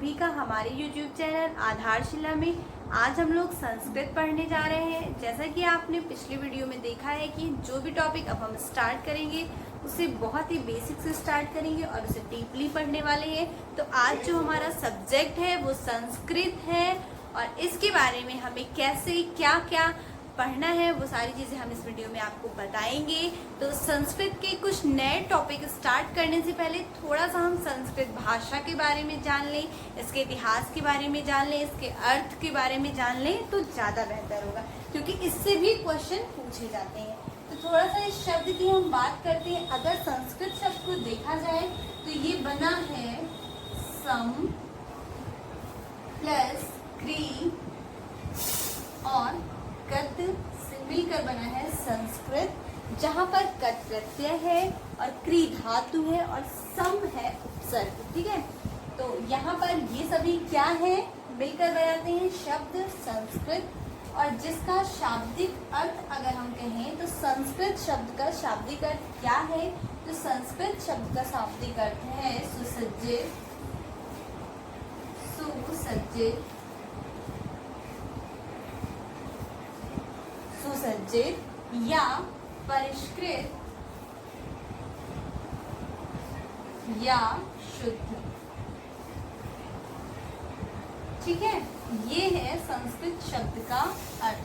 सभी का हमारे YouTube चैनल आधारशिला में। आज हम लोग संस्कृत पढ़ने जा रहे हैं। जैसा कि आपने पिछली वीडियो में देखा है कि जो भी टॉपिक अब हम स्टार्ट करेंगे उसे बहुत ही बेसिक से स्टार्ट करेंगे और उसे डीपली पढ़ने वाले हैं। तो आज जो हमारा सब्जेक्ट है वो संस्कृत है और इसके बारे में हमें कैसे क्या क्या पढ़ना है वो सारी चीज़ें हम इस वीडियो में आपको बताएंगे। तो संस्कृत के कुछ नए टॉपिक स्टार्ट करने से पहले थोड़ा सा हम संस्कृत भाषा के बारे में जान लें, इसके इतिहास के बारे में जान लें, इसके अर्थ के बारे में जान लें तो ज़्यादा बेहतर होगा, क्योंकि इससे भी क्वेश्चन पूछे जाते हैं। तो थोड़ा सा इस शब्द की हम बात करते हैं। अगर संस्कृत शब्द को देखा जाए तो ये बना है सम प्लस क्री और कत से मिलकर बना है संस्कृत, जहाँ पर कत प्रत्यय है और क्री धातु है और सम है उपसर्ग। ठीक है, तो यहाँ पर ये सभी क्या है, मिलकर बनाते हैं शब्द संस्कृत। और जिसका शाब्दिक अर्थ अगर हम कहें तो संस्कृत शब्द का शाब्दिक अर्थ क्या है, तो संस्कृत शब्द का शाब्दिक अर्थ है सुसज्जित, सुसज्जित, सुसज्जित या परिष्कृत या शुद्ध। ठीक है, ये है संस्कृत शब्द का अर्थ।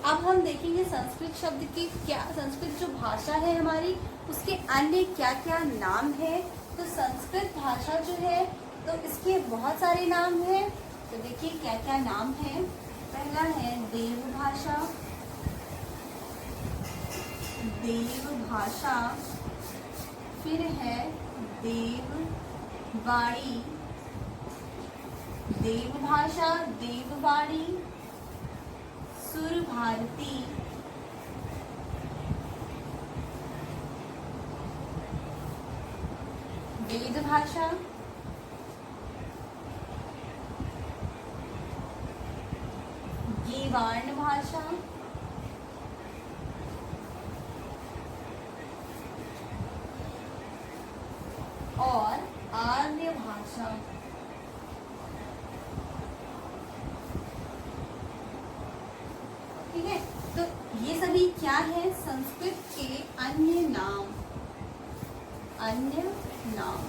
अब हम देखेंगे संस्कृत शब्द की क्या, संस्कृत जो भाषा है हमारी उसके अन्य क्या क्या नाम है। तो संस्कृत भाषा जो है तो इसके बहुत सारे नाम हैं। तो देखिए क्या क्या नाम है। पहला है देव भाषा, देव भाषा, फिर है देववाणी, देव भाषा, देववाणी, सुर भारती, वेद भाषा, गीवार्ण भाषा, और आर्य भाषा। ठीक है, तो ये सभी क्या है, संस्कृत के अन्य नाम, अन्य नाम।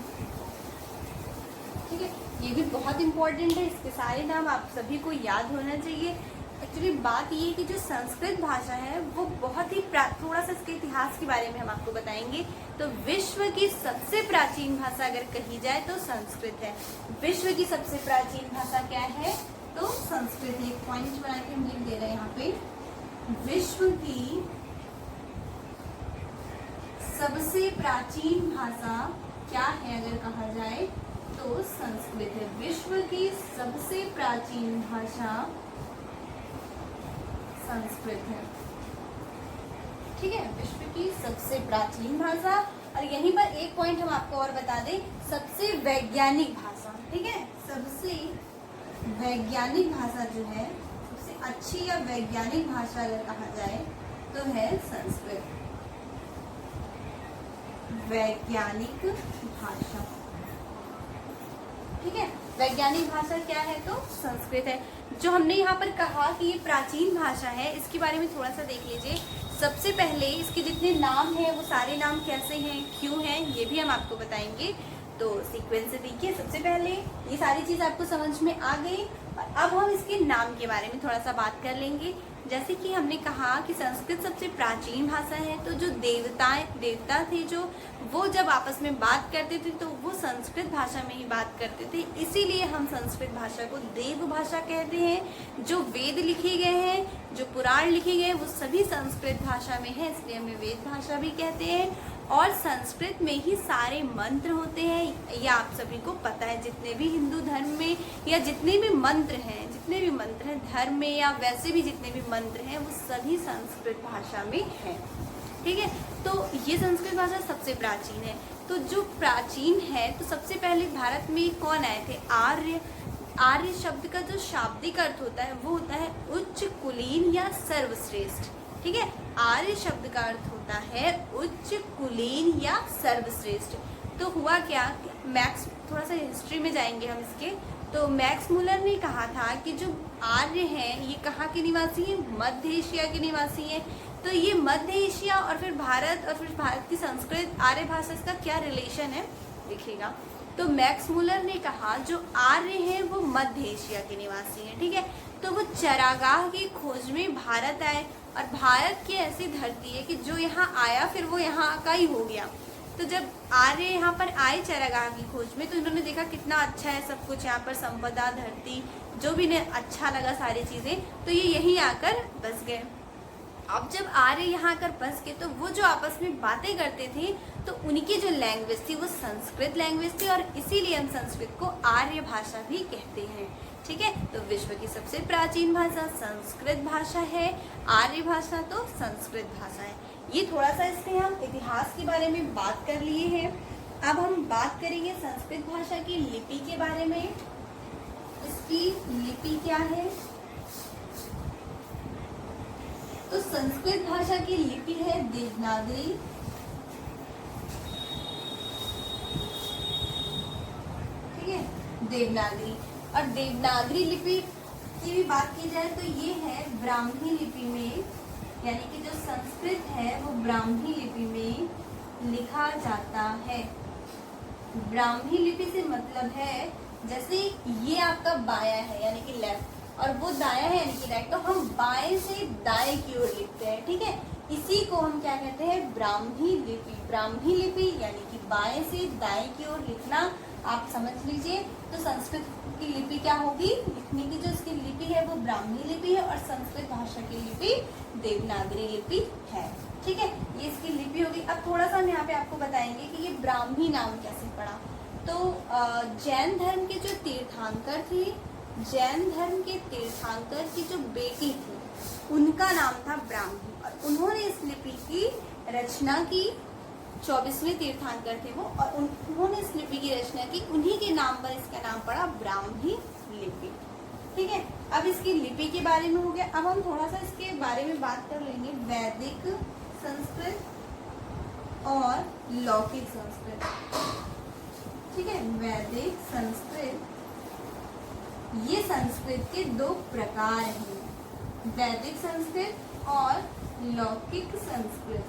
ठीक है, ये भी बहुत इंपॉर्टेंट है, इसके सारे नाम आप सभी को याद होना चाहिए। एक्चुअली बात ये है कि जो संस्कृत भाषा है वो बहुत ही थोड़ा सा इसके इतिहास के बारे में हम आपको बताएंगे। तो विश्व की सबसे प्राचीन भाषा अगर कही जाए तो संस्कृत है। विश्व की सबसे प्राचीन भाषा क्या है, तो संस्कृत है। एक पॉइंट बना के हम लिख दे रहे हैं यहाँ पे, विश्व की सबसे प्राचीन भाषा क्या है अगर कहा जाए तो संस्कृत है। विश्व की सबसे प्राचीन भाषा संस्कृत है। ठीक है, विश्व की सबसे प्राचीन भाषा। और यहीं पर एक पॉइंट हम आपको और बता दें, सबसे वैज्ञानिक भाषा। ठीक है, सबसे वैज्ञानिक भाषा जो है, सबसे अच्छी या वैज्ञानिक भाषा अगर कहा जाए तो है संस्कृत, वैज्ञानिक भाषा। ठीक है, वैज्ञानिक भाषा क्या है तो संस्कृत है। जो हमने यहाँ पर कहा कि ये प्राचीन भाषा है, इसके बारे में थोड़ा सा देख लीजिए। सबसे पहले इसके जितने नाम हैं वो सारे नाम कैसे हैं, क्यों हैं, ये भी हम आपको बताएंगे। तो सीक्वेंस से देखिए, सबसे पहले ये सारी चीज़ आपको समझ में आ गई और अब हम इसके नाम के बारे में थोड़ा सा बात कर लेंगे। जैसे कि हमने कहा कि संस्कृत सबसे प्राचीन भाषा है, तो जो देवता थे जो वो जब आपस में बात करते थे तो वो संस्कृत भाषा में ही बात करते थे, इसीलिए हम संस्कृत भाषा को देव भाषा कहते हैं। जो वेद लिखे गए हैं, जो पुराण लिखे गए हैं वो सभी संस्कृत भाषा में है, इसलिए हमें वेद भाषा भी कहते हैं। और संस्कृत में ही सारे मंत्र होते हैं, या आप सभी को पता है, जितने भी हिंदू धर्म में या जितने भी मंत्र हैं धर्म में या वैसे भी जितने भी मंत्र हैं वो सभी संस्कृत भाषा में हैं। ठीक है, तो ये संस्कृत भाषा सबसे प्राचीन है। तो जो प्राचीन है तो सबसे पहले भारत में कौन आए थे, आर्य। आर्य शब्द का जो शाब्दिक अर्थ होता है वो होता है उच्च, कुलीन या सर्वश्रेष्ठ। ठीक है, आर्य शब्द का अर्थ होता है उच्च, कुलीन या सर्वश्रेष्ठ। तो हुआ क्या, मैक्स थोड़ा सा हिस्ट्री में जाएंगे हम इसके। तो मैक्स मुलर ने कहा था कि जो आर्य हैं ये कहाँ के निवासी हैं, मध्य एशिया के निवासी हैं। तो ये मध्य एशिया और फिर भारत की संस्कृत आर्य भाषा, इसका क्या रिलेशन है देखिएगा। तो मैक्स मुलर ने कहा जो आर्य हैं वो मध्य एशिया के निवासी हैं, ठीक है। तो वो चरागाह की खोज में भारत आए, और भारत की ऐसी धरती है कि जो यहाँ आया फिर वो यहाँ का ही हो गया। तो जब आर्य यहाँ पर आए चरागाह की खोज में, तो इन्होंने देखा कितना अच्छा है सब कुछ यहाँ पर, संपदा, धरती, जो भी इन्हें अच्छा लगा सारी चीज़ें, तो ये यहीं आकर बस गए। अब जब आर्य यहाँ आकर बस गए तो वो जो आपस में बातें करते थे तो उनकी जो लैंग्वेज थी वो संस्कृत लैंग्वेज थी, और इसीलिए हम संस्कृत को आर्य भाषा भी कहते हैं, ठीक है। तो विश्व की सबसे प्राचीन भाषा संस्कृत भाषा है, आर्य भाषा तो संस्कृत भाषा है। ये थोड़ा सा इसके हम इतिहास के बारे में बात कर लिए हैं। अब हम बात करेंगे संस्कृत भाषा की लिपि के बारे में। इसकी लिपि क्या है? तो संस्कृत भाषा की लिपि है देवनागरी, ठीक है, देवनागरी। और देवनागरी लिपि की भी बात की जाए तो ये है ब्राह्मी लिपि में, यानी कि जो संस्कृत है वो ब्राह्मी लिपि में लिखा जाता है। ब्राह्मी लिपि से मतलब है जैसे ये आपका बायां है यानी कि लेफ्ट, और वो दायां है यानी कि राइट, तो हम बाएं से दाएं की ओर लिखते हैं, ठीक है। इसी को हम क्या कहते हैं? ब्राह्मी लिपि। ब्राह्मी लिपि यानी कि बाएं से दाएं की ओर लिखना, आप समझ लीजिए। तो संस्कृत की लिपि क्या होगी? लिखने की जो इसकी लिपि है वो ब्राह्मी लिपि है, और संस्कृत भाषा की लिपि देवनागरी लिपि है, ठीक है। ये इसकी लिपि होगी। अब थोड़ा सा हम यहाँ पे आपको बताएंगे कि ये ब्राह्मी नाम कैसे पड़ा। तो जैन धर्म के जो तीर्थंकर थे, जैन धर्म के तीर्थंकर की जो बेटी थी उनका नाम था ब्राह्मी, और उन्होंने इस लिपि की रचना की। 24वें तीर्थंकर थे वो, और उन्होंने इस लिपि की रचना की। उन्हीं के नाम पर इसका नाम पड़ा ब्राह्मी लिपि, ठीक है। अब इसकी लिपि के बारे में हो गया। अब हम थोड़ा सा इसके बारे में बात कर लेंगे, वैदिक संस्कृत और लौकिक संस्कृत, ठीक है। वैदिक संस्कृत, ये संस्कृत के दो प्रकार हैं, वैदिक संस्कृत और लौकिक संस्कृत।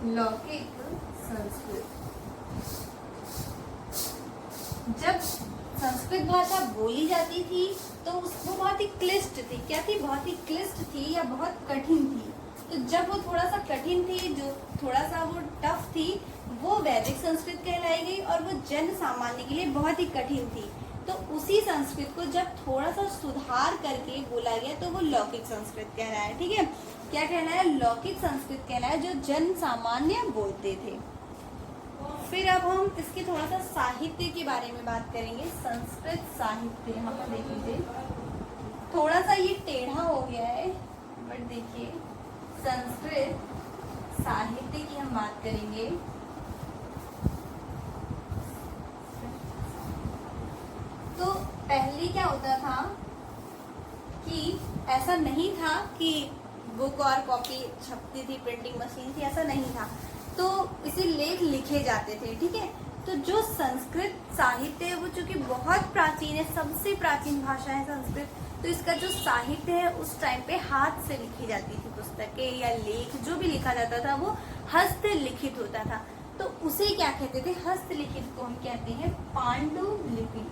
लौकिक संस्कृत, जब संस्कृत भाषा बोली जाती थी तो वो बहुत ही क्लिष्ट थी। क्या थी? बहुत ही क्लिष्ट थी या बहुत कठिन थी। तो जब वो थोड़ा सा कठिन थी, जो थोड़ा सा वो टफ थी, वो वैदिक संस्कृत कहलाई गई, और वो जन सामान्य के लिए बहुत ही कठिन थी। तो उसी संस्कृत को जब थोड़ा सा सुधार करके बोला गया तो वो लौकिक संस्कृत कहलाया, ठीक है। क्या कहलाया? लौकिक संस्कृत कहलाया, जो जन सामान्य बोलते थे। फिर अब हम इसके थोड़ा सा साहित्य के बारे में बात करेंगे। संस्कृत साहित्य, यहाँ पर देख लीजिए, थोड़ा सा ये टेढ़ा हो गया है, बट देखिए संस्कृत साहित्य की हम बात करेंगे। तो पहले क्या होता था कि ऐसा नहीं था कि बुक और कॉपी छपती थी, प्रिंटिंग मशीन थी, ऐसा नहीं था। तो इसे लेख लिखे जाते थे, ठीक है। तो जो संस्कृत साहित्य है वो चूंकि बहुत प्राचीन है, सबसे प्राचीन भाषा है संस्कृत, तो इसका जो साहित्य है उस टाइम पे हाथ से लिखी जाती थी पुस्तकें या लेख, जो भी लिखा जाता था वो हस्तलिखित होता था। तो उसे क्या कहते थे? हस्तलिखित को हम कहते हैं पांडुलिपि।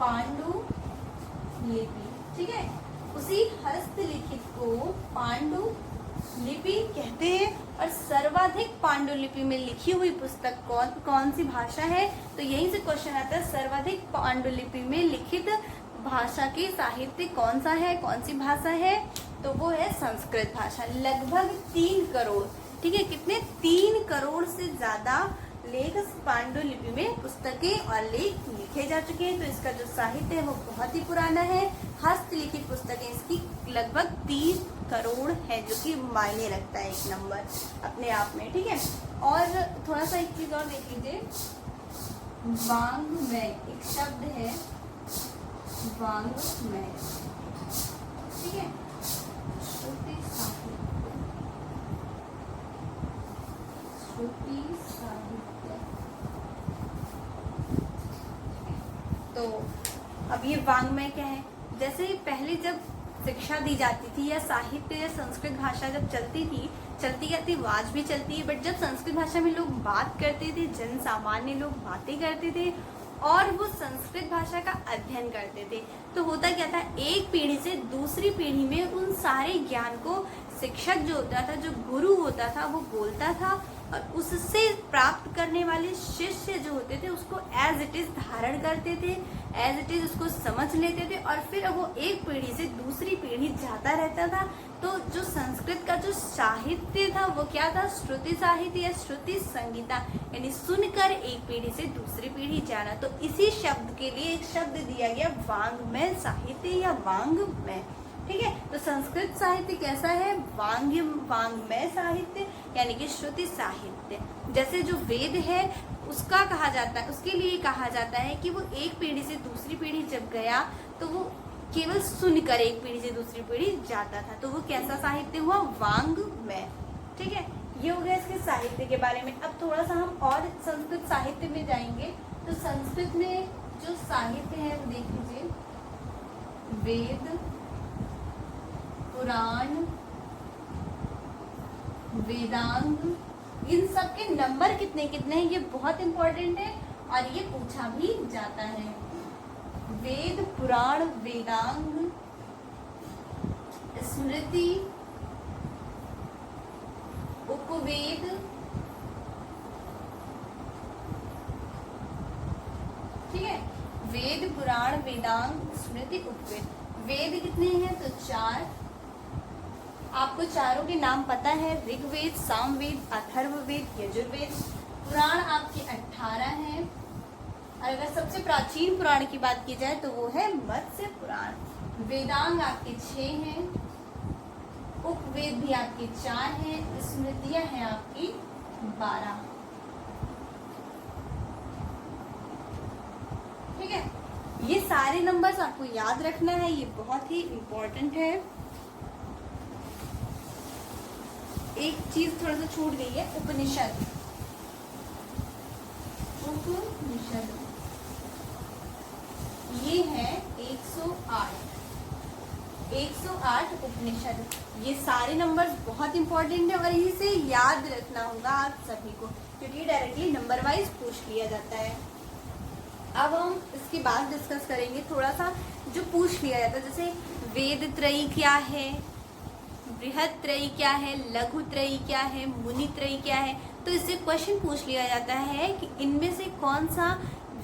पांडुलिपि, ठीक है। उसी हस्तलिखित को पांडुलिपि कहते हैं। और सर्वाधिक पांडुलिपि में लिखी हुई पुस्तक कौन सी भाषा है? तो यहीं से क्वेश्चन आता है, सर्वाधिक पांडुलिपि में लिखित भाषा की साहित्य कौन सा है, कौन सी भाषा है? तो वो है संस्कृत भाषा। लगभग 3 करोड़, ठीक है, कितने? 3 करोड़ से ज्यादा लेख पांडुलिपि में पुस्तकें और लेख लिखे जा चुके हैं। तो इसका जो साहित्य है वो बहुत ही पुराना है। हस्तलिखित पुस्तकें इसकी लगभग 3 करोड़ है, जो कि मायने रखता है एक नंबर अपने आप में, ठीक है। और थोड़ा सा एक चीज और देख लीजिए, वाङ्मय एक शब्द है, वाङ्मय, ठीक है। श्रुति साहित्य, श्रुति साहित्य। तो अब ये वाङ्मय क्या है? जैसे पहले जब शिक्षा दी जाती थी या साहित्य या संस्कृत भाषा जब चलती थी, चलती कहती आज भी चलती है, बट जब संस्कृत भाषा में लोग बात करते थे, जन सामान्य लोग बातें करते थे और वो संस्कृत भाषा का अध्ययन करते थे, तो होता क्या था, एक पीढ़ी से दूसरी पीढ़ी में उन सारे ज्ञान को शिक्षक जो होता था, जो गुरु होता था, वो बोलता था और उससे प्राप्त करने वाले शिष्य जो होते थे उसको एज इट इज धारण करते थे, एज इट इज उसको समझ लेते थे और फिर वो एक पीढ़ी से दूसरी पीढ़ी जाता रहता था। तो जो संस्कृत का जो साहित्य था वो क्या था? श्रुति साहित्य या श्रुति संगीता, यानी सुनकर एक पीढ़ी से दूसरी पीढ़ी जाना। तो इसी शब्द के लिए एक शब्द दिया गया वाङ्मय साहित्य या वाङ्मय। ठीक है, तो संस्कृत साहित्य कैसा है? वाङ्मय साहित्य यानी कि श्रुति साहित्य। जैसे जो वेद है उसका कहा जाता है, उसके लिए कहा जाता है कि वो एक पीढ़ी से दूसरी पीढ़ी जब गया तो वो केवल सुनकर एक पीढ़ी से दूसरी पीढ़ी जाता था, तो वो कैसा साहित्य हुआ? वाङ्मय। ठीक है, ये हो गया इसके साहित्य के बारे में। अब थोड़ा सा हम और संस्कृत साहित्य में जाएंगे। तो संस्कृत में जो साहित्य है वो देख लीजिए, वेद, पुराण, वेदांग, इन सब के नंबर कितने कितने हैं ये बहुत इंपॉर्टेंट है और ये पूछा भी जाता है। वेद, पुराण, वेदांग, स्मृति, उपवेद, ठीक है, वेद, पुराण, वेदांग, स्मृति, उपवेद। वेद कितने हैं? तो 4। आपको चारों के नाम पता है, ऋग्वेद, सामवेद, अथर्ववेद, यजुर्वेद। पुराण आपके 18 हैं और अगर सबसे प्राचीन पुराण की बात की जाए तो वो है मत्स्य पुराण। वेदांग आपके 6 हैं, उपवेद भी आपके 4 हैं, स्मृतियां हैं आपकी 12। ठीक है, ये सारे नंबर्स आपको याद रखना है, ये बहुत ही इम्पोर्टेंट है। एक चीज थोड़ा सा छूट गई है, उपनिषद। उपनिषद ये है 108 उपनिषद। ये सारे नंबर्स बहुत इंपॉर्टेंट है और इसे याद रखना होगा आप सभी को, क्योंकि डायरेक्टली नंबर वाइज पूछ लिया जाता है। अब हम इसके बाद डिस्कस करेंगे थोड़ा सा जो पूछ लिया जाता है, जैसे वेद त्रयी क्या है, बृहद त्रयी क्या है, लघु त्रयी क्या है, मुनि त्रयी क्या है। तो इससे क्वेश्चन पूछ लिया जाता है कि इनमें से कौन सा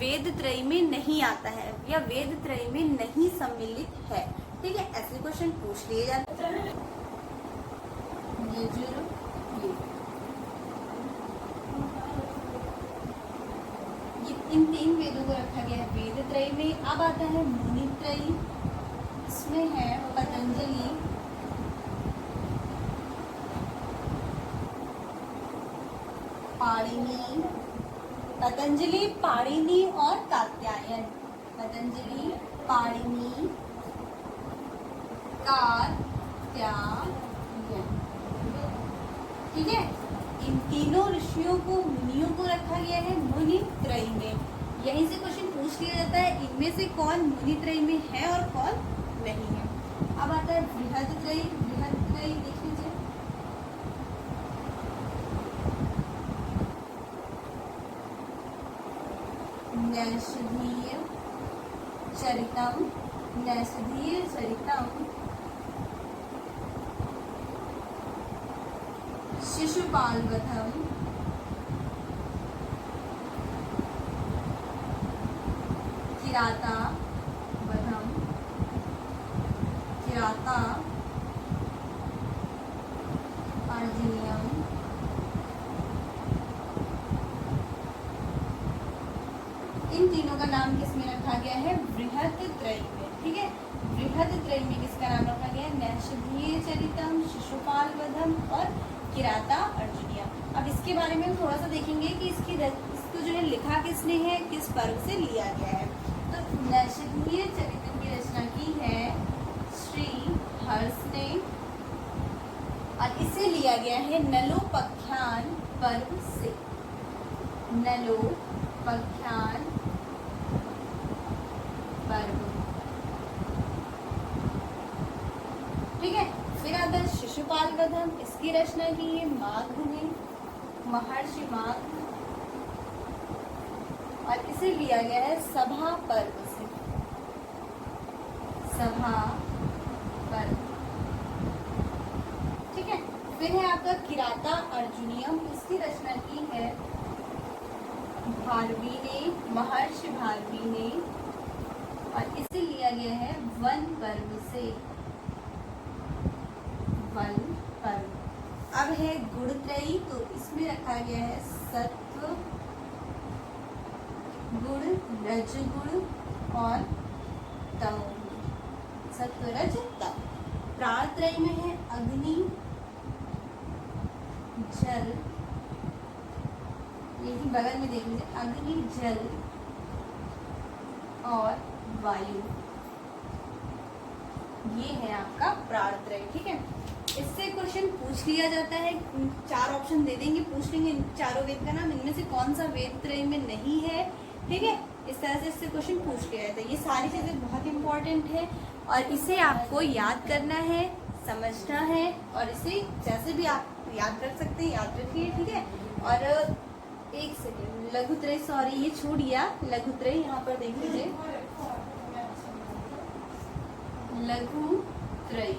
वेद त्रयी में नहीं आता है या वेद त्रयी में नहीं सम्मिलित है। ठीक है, ऐसे क्वेश्चन पूछ लिए जाते हैं। ये इन 3 वेदों को रखा गया है वेद त्रयी में। अब आता है मुनि त्रयी, इसमें है पतंजलि, पाणिनि, पतंजलि, पाणिनि और कात्यायन। पतंजलि, पाणिनि, कात्यायन। ठीक है, इन तीनों ऋषियों को, मुनियों को रखा गया है मुनि त्रयी में। यहीं से क्वेश्चन पूछ लिया जाता है इनमें से कौन मुनि त्रयी में है और कौन नहीं है। अब आता है बृहद त्रयी। बृहद त्रयी देख लीजिए, नैषधीय चरितम, नैषधीय चरितम, शिशुपालवधम, किराता वधम, किराता अर्जुनियम, इन तीनों का नाम किसमें रखा गया है? बृहद त्रयी में। ठीक है, बृहद त्रयी में किसका नाम रखा गया है? नैषधीय चरितम, शिशुपाल वधम और किराता अर्जुनिया। अब इसके बारे में हम थोड़ा सा देखेंगे कि इसको जो है लिखा किसने है, किस पर्व से लिया गया है। तो नैषधीय चरितम की रचना की है श्री हर्ष ने और इसे लिया गया है नलोपाख्यान पर्व से, नलो पख्यान पर्व। ठीक है, फिर आता है शिशुपाल वधम, इसकी रचना की है माघ ने, महर्षि माघ, और इसे लिया गया है सभा पर्व से, सभा पर्व। ठीक है, फिर है आपका किराता अर्जुनियम, इसकी रचना की है भारवी ने, महर्षि भारवी ने, और इसे लिया गया है वन पर्व से, वन पर्व। अब है गुणत्रयी, तो इसमें रखा गया है सत्व गुण, रजगुण और तमोगुण, सत्व रज तम। प्राणत्रयी में है अग्नि, जल, यही बगल में देख लीजिए, अग्नि, जल और वायु, ये है आपका प्राणत्रय। ठीक है, इससे क्वेश्चन पूछ लिया जाता है, 4 ऑप्शन दे देंगे, पूछ लेंगे चारों वेद का नाम, इनमें से कौन सा वेद त्रय में नहीं है। ठीक है, इस तरह से इससे क्वेश्चन पूछ लिया जाता है। ये सारी चीजें बहुत इंपॉर्टेंट है और इसे आपको याद करना है, समझना है, और इसे जैसे भी आप याद रख सकते हैं याद रखिए। ठीक है, और एक सेकेंड, लघुत्रय, सॉरी ये छूट गया, लघुत्रय यहाँ पर देख लीजिए, लघुत्रय,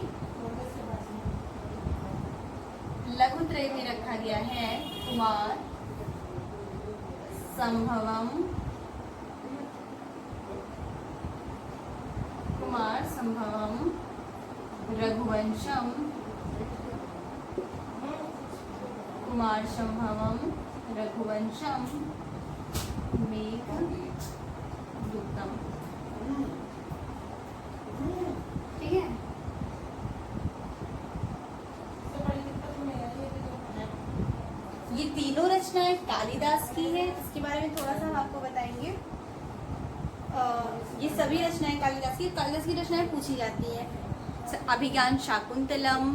लघुत्रय में रखा गया है कुमार संभवम, कुमार संभवम, रघुवंशम, कुमार संभवम, रघुवंशम, मेघदूतम। ठीक है, ये तीनों रचनाएं कालिदास की है, इसके बारे में थोड़ा सा हम आपको बताएंगे। ये सभी रचनाएं कालिदास की रचनाएं पूछी जाती है। अभिज्ञान शाकुंतलम,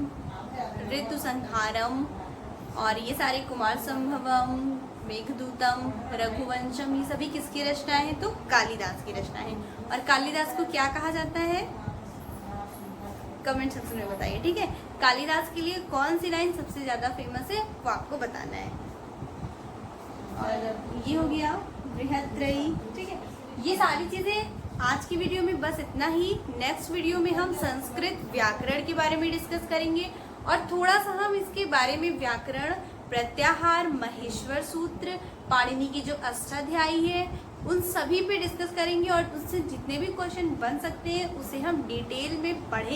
ऋतु संहारम, और ये सारे कुमार संभवम, मेघदूतम, रघुवंशम, ये सभी किसकी रचनाएं हैं? तो कालिदास की रचनाएं हैं। और कालिदास को क्या कहा जाता है? कमेंट सेक्शन में बताइए। ठीक है, कालिदास के लिए कौन सी लाइन सबसे ज्यादा फेमस है वो आपको बताना है। और ये हो गया बृहत्त्रयी। ठीक है, ये सारी चीजें आज की वीडियो में बस इतना ही। नेक्स्ट वीडियो में हम संस्कृत व्याकरण के बारे में डिस्कस करेंगे और थोड़ा सा हम इसके बारे में व्याकरण, प्रत्याहार, महेश्वर सूत्र, पाणिनि की जो अष्टाध्यायी है उन सभी पे डिस्कस करेंगे और उससे जितने भी क्वेश्चन बन सकते हैं उसे हम डिटेल में पढ़ेंगे।